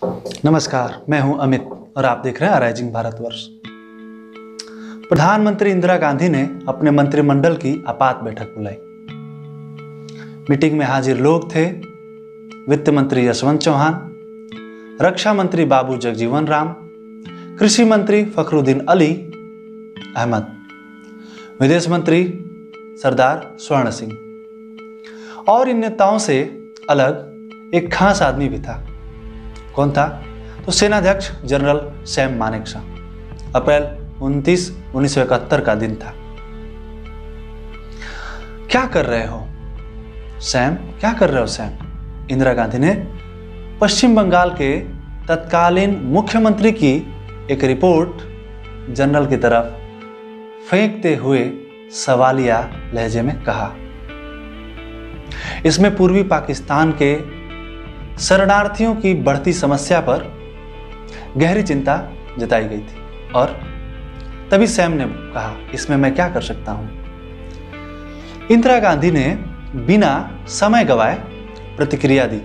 नमस्कार, मैं हूं अमित और आप देख रहे हैं अराइजिंग भारतवर्ष। प्रधानमंत्री इंदिरा गांधी ने अपने मंत्रिमंडल की आपात बैठक बुलाई। मीटिंग में हाजिर लोग थे वित्त मंत्री यशवंत चौहान, रक्षा मंत्री बाबू जगजीवन राम, कृषि मंत्री फखरुद्दीन अली अहमद, विदेश मंत्री सरदार स्वर्ण सिंह और इन नेताओं से अलग एक खास आदमी भी था। कौन था? तो सेनाध्यक्ष जनरल सैम मानेकशॉ। अप्रैल 29, 1971 का दिन था। क्या कर रहे हो सैम? क्या कर रहे हो सैम? इंदिरा गांधी ने पश्चिम बंगाल के तत्कालीन मुख्यमंत्री की एक रिपोर्ट जनरल की तरफ फेंकते हुए सवालिया लहजे में कहा। इसमें पूर्वी पाकिस्तान के शरणार्थियों की बढ़ती समस्या पर गहरी चिंता जताई गई थी और तभी सैम ने कहा, इसमें मैं क्या कर सकता हूं? इंदिरा गांधी ने बिना समय गवाए प्रतिक्रिया दी।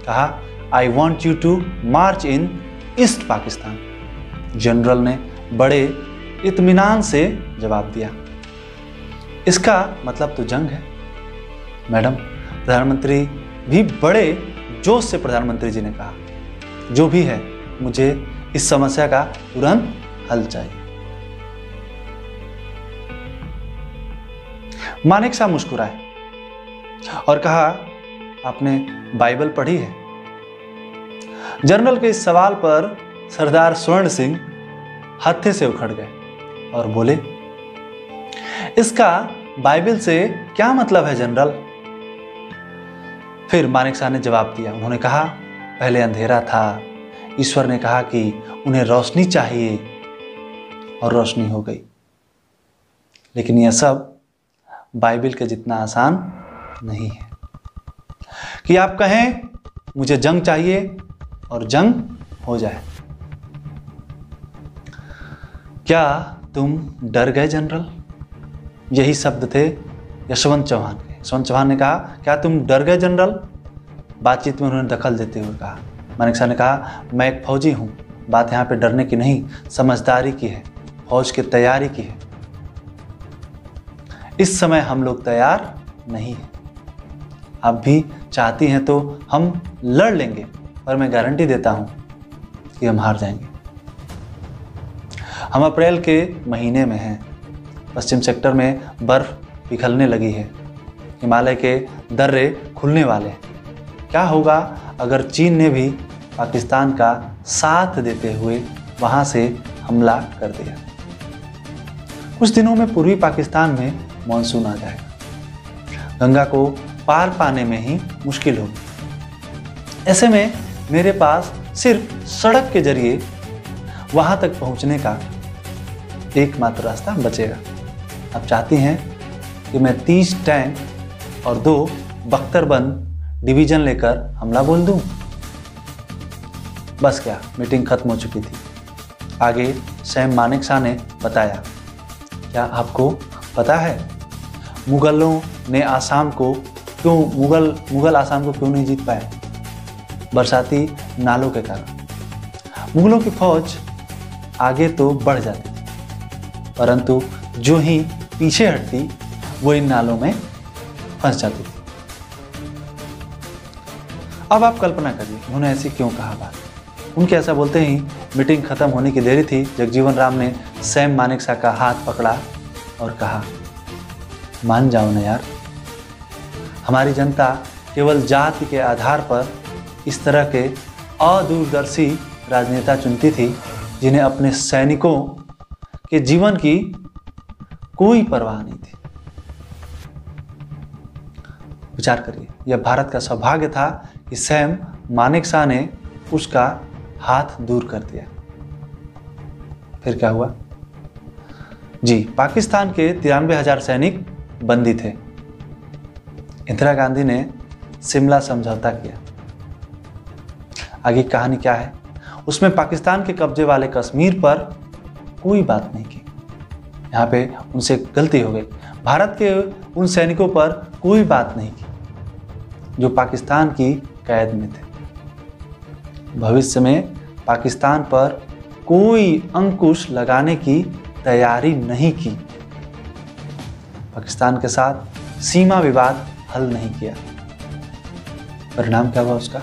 कहा, I want you to march in east Pakistan. General ने बड़े इत्मीनान से जवाब दिया, इसका मतलब तो जंग है मैडम। प्रधानमंत्री भी बड़े जोश से प्रधानमंत्री जी ने कहा, जो भी है मुझे इस समस्या का तुरंत हल चाहिए। मानेकशॉ मुस्कुराए और कहा, आपने बाइबल पढ़ी है? जनरल के इस सवाल पर सरदार स्वर्ण सिंह हत्थे से उखड़ गए और बोले, इसका बाइबल से क्या मतलब है जनरल? फिर मानेकशॉ ने जवाब दिया। उन्होंने कहा, पहले अंधेरा था, ईश्वर ने कहा कि उन्हें रोशनी चाहिए और रोशनी हो गई। लेकिन यह सब बाइबल के जितना आसान नहीं है कि आप कहें मुझे जंग चाहिए और जंग हो जाए। क्या तुम डर गए जनरल? यही शब्द थे यशवंत चौहान के। यशवंत चौहान ने कहा, क्या तुम डर गए जनरल? बातचीत में उन्होंने दखल देते हुए कहा। मानेकशॉ ने कहा, मैं एक फौजी हूं, बात यहां पे डरने की नहीं, समझदारी की है, फौज की तैयारी की है। इस समय हम लोग तैयार नहीं हैं। आप भी चाहती हैं तो हम लड़ लेंगे, पर मैं गारंटी देता हूं कि हम हार जाएंगे। हम अप्रैल के महीने में हैं, पश्चिम सेक्टर में बर्फ पिघलने लगी है, हिमालय के दर्रे खुलने वाले हैं। क्या होगा अगर चीन ने भी पाकिस्तान का साथ देते हुए वहां से हमला कर दिया? कुछ दिनों में पूर्वी पाकिस्तान में मॉनसून आ जाएगा, गंगा को पार पाने में ही मुश्किल होगी। ऐसे में मेरे पास सिर्फ सड़क के जरिए वहां तक पहुंचने का एकमात्र रास्ता बचेगा। आप चाहती हैं कि मैं 30 टैंक और 2 बख्तरबंद डिवीजन लेकर हमला बोल दूं? बस क्या, मीटिंग खत्म हो चुकी थी। आगे सैम मानेकशॉ ने बताया, क्या आपको पता है मुगलों ने आसाम को क्यों मुगल आसाम को क्यों नहीं जीत पाए? बरसाती नालों के कारण। मुगलों की फौज आगे तो बढ़ जाती थी, परंतु जो ही पीछे हटती वो इन नालों में फंस जाती थी। अब आप कल्पना करिए उन्होंने ऐसी क्यों कहा बात। उनके ऐसा बोलते ही मीटिंग खत्म होने की देरी थी। जगजीवन राम ने सैम मानेकशॉ का हाथ पकड़ा और कहा, मान जाओ ना यार, हमारी जनता केवल जाति के आधार पर इस तरह के अदूरदर्शी राजनेता चुनती थी, जिन्हें अपने सैनिकों के जीवन की कोई परवाह नहीं थी। विचार करिए, यह भारत का सौभाग्य था कि सैम मानेकशॉ ने उसका हाथ दूर कर दिया। फिर क्या हुआ? जी, पाकिस्तान के 93,000 सैनिक बंदी थे। इंदिरा गांधी ने शिमला समझौता किया। आगे कहानी क्या है? उसमें पाकिस्तान के कब्जे वाले कश्मीर पर कोई बात नहीं की। यहाँ पे उनसे गलती हो गई। भारत के उन सैनिकों पर कोई बात नहीं की जो पाकिस्तान की कैद में थे। भविष्य में पाकिस्तान पर कोई अंकुश लगाने की तैयारी नहीं की। पाकिस्तान के साथ सीमा विवाद हल नहीं किया। परिणाम क्या हुआ उसका?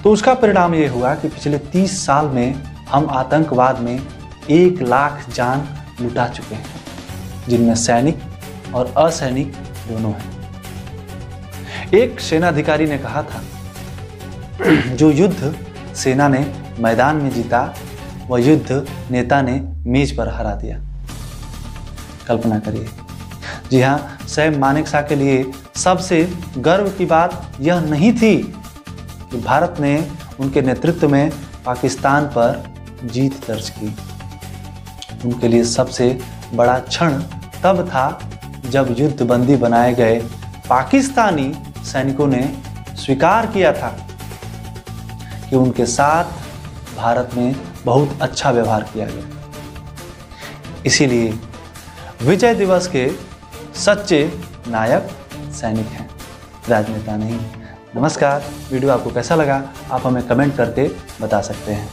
तो उसका परिणाम ये हुआ कि पिछले 30 साल में हम आतंकवाद में 1 लाख जान लुटा चुके हैं, जिनमें सैनिक और असैनिक दोनों हैं। एक सेनाधिकारी ने कहा था, जो युद्ध सेना ने मैदान में जीता, वह युद्ध नेता ने मेज पर हरा दिया। कल्पना करिए। जी हाँ, सैम मानेकशॉ के लिए सबसे गर्व की बात यह नहीं थी कि भारत ने उनके नेतृत्व में पाकिस्तान पर जीत दर्ज की। उनके लिए सबसे बड़ा क्षण तब था जब युद्धबंदी बनाए गए पाकिस्तानी सैनिकों ने स्वीकार किया था कि उनके साथ भारत में बहुत अच्छा व्यवहार किया गया। इसीलिए विजय दिवस के सच्चे नायक सैनिक हैं, राजनेता नहीं। नमस्कार, वीडियो आपको कैसा लगा आप हमें कमेंट करके बता सकते हैं।